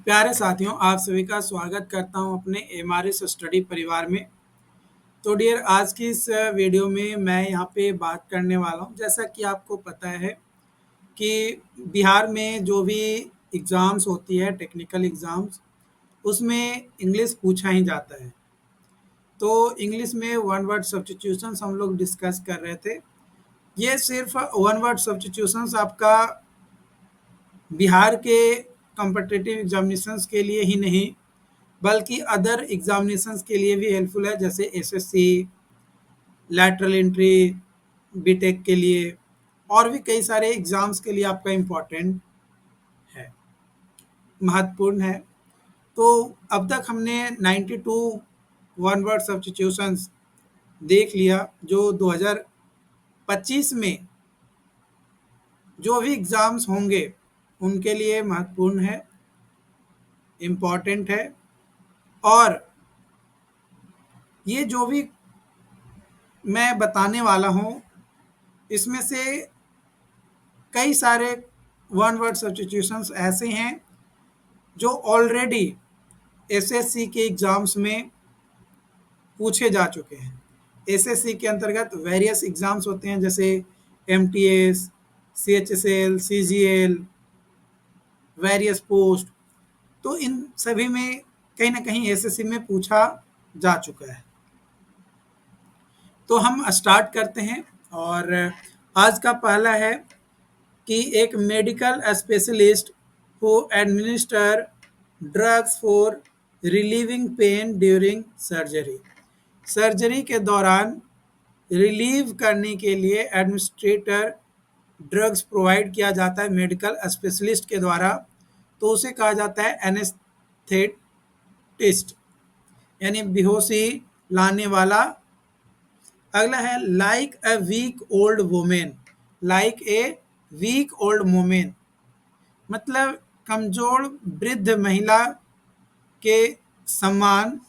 प्यारे साथियों, आप सभी का स्वागत करता हूं अपने एमआरएस स्टडी परिवार में। तो डियर, आज की इस वीडियो में मैं यहां पे बात करने वाला हूं। जैसा कि आपको पता है कि बिहार में जो भी एग्ज़ाम्स होती है, टेक्निकल एग्ज़ाम्स, उसमें इंग्लिश पूछा ही जाता है। तो इंग्लिश में वन वर्ड सब्स्टिट्यूशंस हम लोग डिस्कस कर रहे थे। ये सिर्फ वन वर्ड सब्स्टिट्यूशंस आपका बिहार के कॉम्पिटिटिव एग्जामिनेशंस के लिए ही नहीं, बल्कि अदर एग्जामिनेशंस के लिए भी हेल्पफुल है, जैसे एसएससी, लैटरल एंट्री, बीटेक के लिए और भी कई सारे एग्जाम्स के लिए आपका इम्पोर्टेंट है, महत्वपूर्ण है। तो अब तक हमने 92 वन वर्ड सब्स्टिट्यूशंस देख लिया, जो 2025 में जो भी एग्ज़ाम्स होंगे उनके लिए महत्वपूर्ण है, इम्पॉर्टेंट है। और ये जो भी मैं बताने वाला हूँ, इसमें से कई सारे वन वर्ड सब्स्टिट्यूशंस ऐसे हैं जो ऑलरेडी एसएससी के एग्ज़ाम्स में पूछे जा चुके हैं। एसएससी के अंतर्गत वेरियस एग्ज़ाम्स होते हैं, जैसे MTS, CHSL, CGL, various post. तो इन सभी में कहीं ना कहीं एसएससी में पूछा जा चुका है। तो हम स्टार्ट करते हैं। और आज का पहला है कि एक medical specialist who administer drugs for relieving pen during surgery. Surgery के दौरान रिलीव करने के लिए एडमिनिस्ट्रेटर ड्रग्स प्रोवाइड किया जाता है मेडिकल स्पेशलिस्ट के द्वारा, तो उसे कहा जाता है एनेस्थेटिस्ट, यानी बेहोशी लाने वाला। अगला है like a weak old women. Like a weak old women मतलब कमजोर वृद्ध महिला के समान,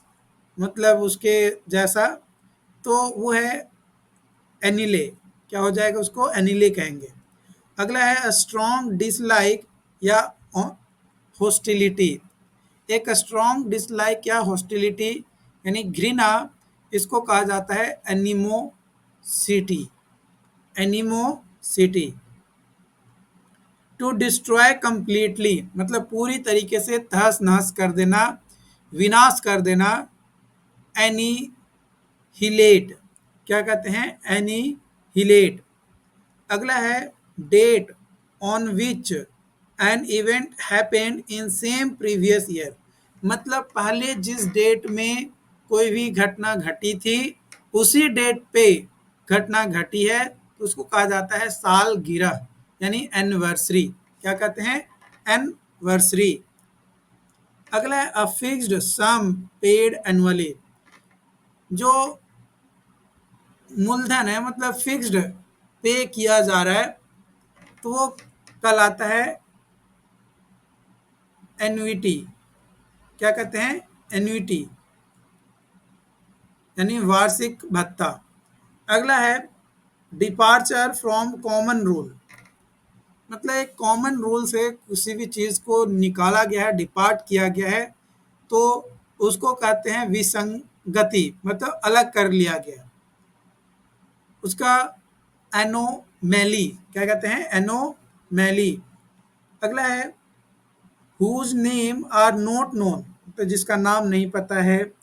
मतलब उसके जैसा। तो वो है एनिले। क्या हो जाएगा? उसको एनिले कहेंगे। अगला है स्ट्रॉन्ग डिसलाइक या हॉस्टिलिटी। एक स्ट्रॉन्ग डिसलाइक या हॉस्टिलिटी यानी घृणा, इसको कहा जाता है animosity. Animosity. To destroy completely मतलब पूरी तरीके से तहस नहस कर देना, विनाश कर देना। एनीहिलेट। क्या कहते हैं? एनीहिलेट। अगला है date on which an event happened in same previous year. मतलब पहले जिस डेट में कोई भी घटना घटी थी, उसी डेट पे घटना घटी है, तो उसको कहा जाता है सालगिरह, यानी एनिवर्सरी। क्या कहते हैं? एनिवर्सरी। अगला है a fixed sum paid annually. जो मूलधन है, मतलब फिक्स्ड पे किया जा रहा है, तो वो कहलाता है एन्युटी। क्या कहते हैं? एन्युटी, यानी वार्षिक भत्ता। अगला है डिपार्चर फ्रॉम कॉमन रूल। मतलब एक कॉमन रूल से किसी भी चीज़ को निकाला गया है, डिपार्ट किया गया है, तो उसको कहते हैं विसंगति, मतलब अलग कर लिया गया। उसका एनोमैली। क्या कहते हैं? एनोमैली। अगला है whose name are not known, तो जिसका नाम नहीं पता है,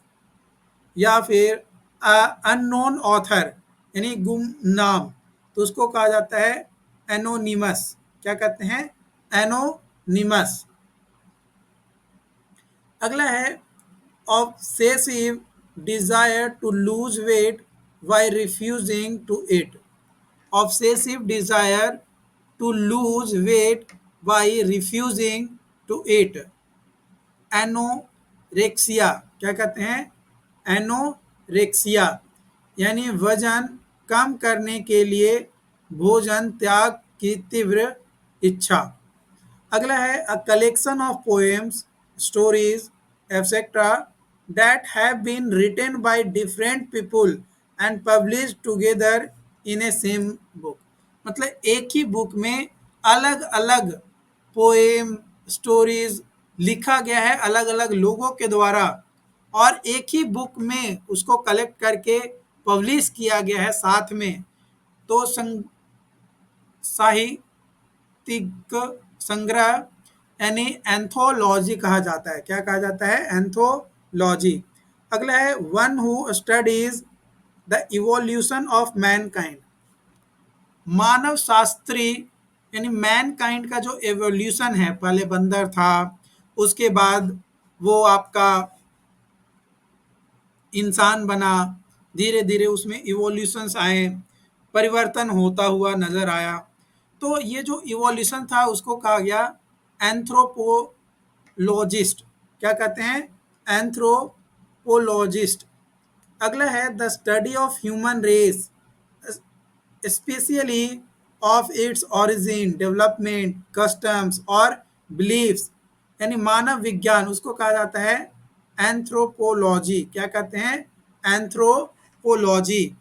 या फिर अननोन ऑथर यानी गुमनाम, तो उसको कहा जाता है एनोनिमस। क्या कहते हैं? एनोनिमस। अगला है obsessive desire to lose weight by refusing to eat. Obsessive desire to lose weight by refusing to eat. Anorexia. क्या कहते हैं? एनोरेक्सिया, यानी वजन कम करने के लिए भोजन त्याग की तीव्र इच्छा। अगला है a collection of poems, stories etcetera that have been written by different people and published together in a same book. मतलब एक ही बुक में अलग अलग पोएम, स्टोरीज लिखा गया है अलग अलग लोगों के द्वारा और एक ही बुक में उसको कलेक्ट करके पब्लिश किया गया है साथ में, तो साहित्यिक संग्रह यानी एंथोलॉजी कहा जाता है। क्या कहा जाता है? एंथोलॉजी। अगला है one who studies the evolution of mankind. मानव शास्त्री यानी मैनकाइंड का जो एवोल्यूशन है, पहले बंदर था, उसके बाद वो आपका इंसान बना, धीरे धीरे उसमें इवोल्यूशंस आए, परिवर्तन होता हुआ नजर आया। तो ये जो इवोल्यूशन था उसको कहा गया एंथ्रोपोलॉजिस्ट। क्या कहते हैं? एंथ्रोपोलॉजिस्ट। अगला है the study of human race, specially of its origin, development, customs और बिलीफ्स, यानी मानव विज्ञान, उसको कहा जाता है एंथ्रोपोलॉजी। क्या कहते हैं? एंथ्रोपोलॉजी।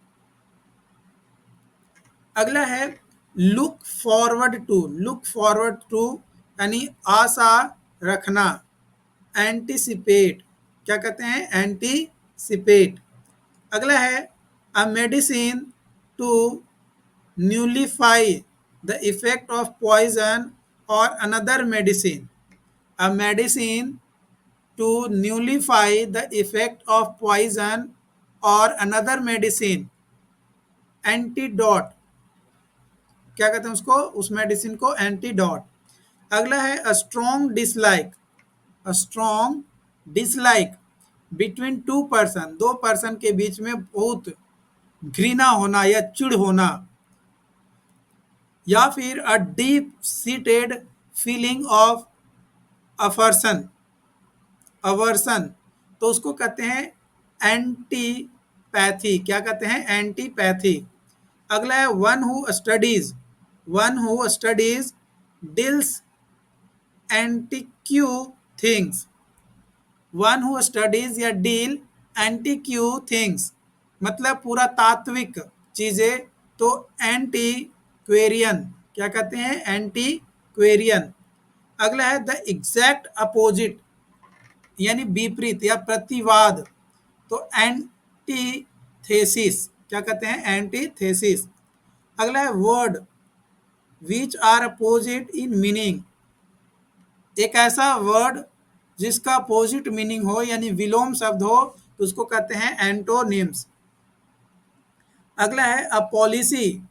अगला है look forward to. Look forward to यानी आशा रखना, एंटीसिपेट। क्या कहते हैं? एंटीसिपेट। अगला है a medicine to nullify the effect of poison और another medicine. A medicine to nullify the effect of poison और अनदर मेडिसिन। एंटीडोट। क्या कहते हैं उसको? उस मेडिसिन को एंटीडोट। अगला है a strong dislike. A strong dislike between two person, दो पर्सन के बीच में बहुत घृणा होना या चिढ़ होना, या फिर a deep seated feeling of aversion, aversion, तो उसको कहते हैं एंटीपैथी। क्या कहते हैं? एंटीपैथी। अगला है one who studies. One who studies deals antique things. One who studies या डील एंटीक्यू थिंग्स, मतलब पूरा तात्विक चीजें, तो एंटी क्वेरियन। क्या कहते हैं? एंटी क्वेरियन। अगला है द एग्जैक्ट अपोजिट यानी विपरीत या प्रतिवाद, तो एंटीथेसिस। क्या कहते हैं? एंटीथेसिस। अगला है word which are opposite in meaning. एक ऐसा वर्ड जिसका अपोजिट मीनिंग हो यानी विलोम शब्द हो, तो उसको कहते हैं एंटोनिम्स। अगला है a policy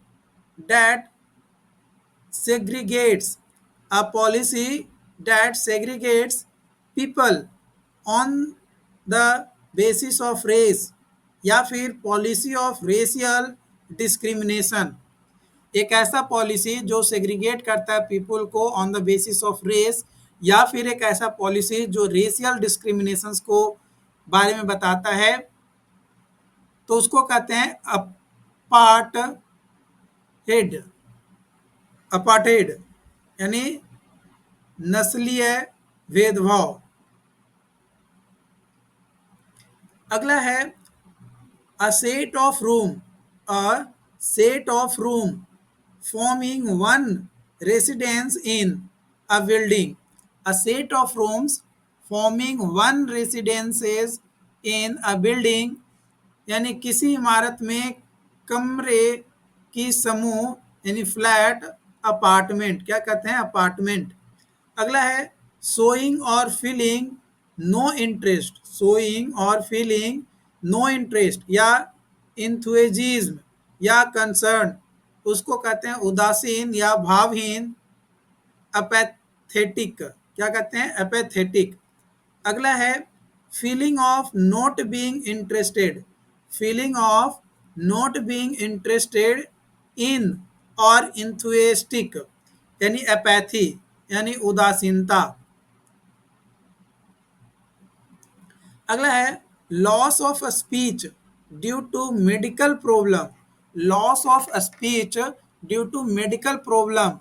that segregates, a policy that segregates people on the basis of race, या फिर पॉलिसी ऑफ रेशियल डिस्क्रिमिनेशन। एक ऐसा पॉलिसी जो सेग्रीगेट करता है पीपल को on the basis of race, या फिर एक ऐसा पॉलिसी जो रेशियल डिस्क्रिमिनेशंस को बारे में बताता है, तो उसको कहते हैं अपार्टहेड। अपार्टहेड यानी नस्लीय भेदभाव। अगला है a set of room, a set of room forming one residence in a building. A set of rooms forming one residences in a building, यानी किसी इमारत में कमरे की समूह यानी फ्लैट, अपार्टमेंट। क्या कहते हैं? अपार्टमेंट। अगला है शोइंग और फीलिंग नो इंटरेस्ट। शोइंग और फीलिंग नो इंटरेस्ट या इंथुएजिज्म या कंसर्न, उसको कहते हैं उदासीन या भावहीन, अपैथेटिक। क्या कहते हैं? अपैथेटिक। अगला है feeling of not being interested. Feeling of not being interested in और इंथुएस्टिक यानी अपैथी यानी उदासीनता। अगला है loss of speech due to medical problem. Loss of speech due to medical problem.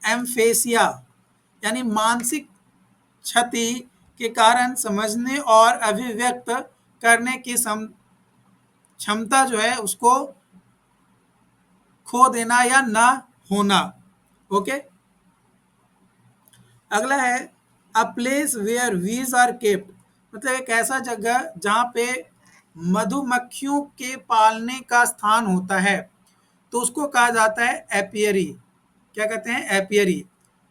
Aphasia यानी मानसिक क्षति के कारण समझने और अभिव्यक्त करने की क्षमता जो है उसको खो देना या ना होना। ओके। अगला है अ प्लेस वेयर वीज आर केप्ट, मतलब एक ऐसा जगह जहाँ पे मधुमक्खियों के पालने का स्थान होता है, तो उसको कहा जाता है एपियरी। क्या कहते हैं? एपियरी।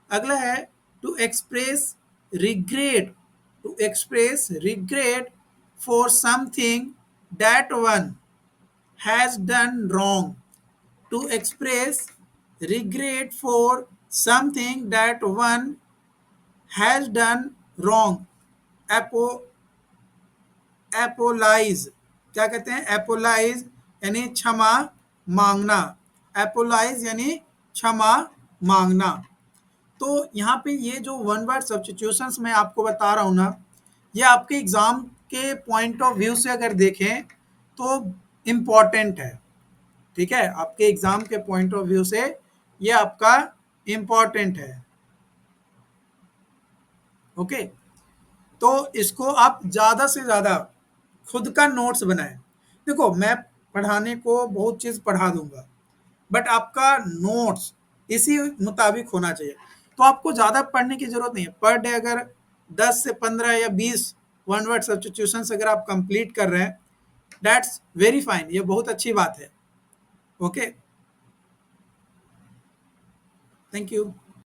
अगला है to express regret, to express regret for something that one has done wrong, टू एक्सप्रेस regret for something that one has done wrong। एपो एपोलाइज, क्या कहते हैं? एपोलाइज यानी क्षमा मांगना, एपोलाइज यानी क्षमा मांगना। तो यहाँ पे ये जो वन वर्ड सब्स्टिट्यूशंस मैं आपको बता रहा हूँ ना, ये आपके एग्जाम के पॉइंट ऑफ व्यू से अगर देखें तो इम्पॉर्टेंट है। ठीक है, आपके एग्जाम के पॉइंट ऑफ व्यू से ये आपका इम्पॉर्टेंट है। ओके, तो इसको आप ज़्यादा से ज़्यादा खुद का नोट्स बनाएं। देखो, मैं पढ़ाने को बहुत चीज़ पढ़ा दूंगा, बट आपका नोट्स इसी मुताबिक होना चाहिए। तो आपको ज़्यादा पढ़ने की ज़रूरत नहीं है। पर डे अगर 10 से 15 या 20 वन वर्ड सब्स्टिट्यूशंस अगर आप कंप्लीट कर रहे हैं, दैट्स वेरी फाइन, ये बहुत अच्छी बात है। Okay, thank you.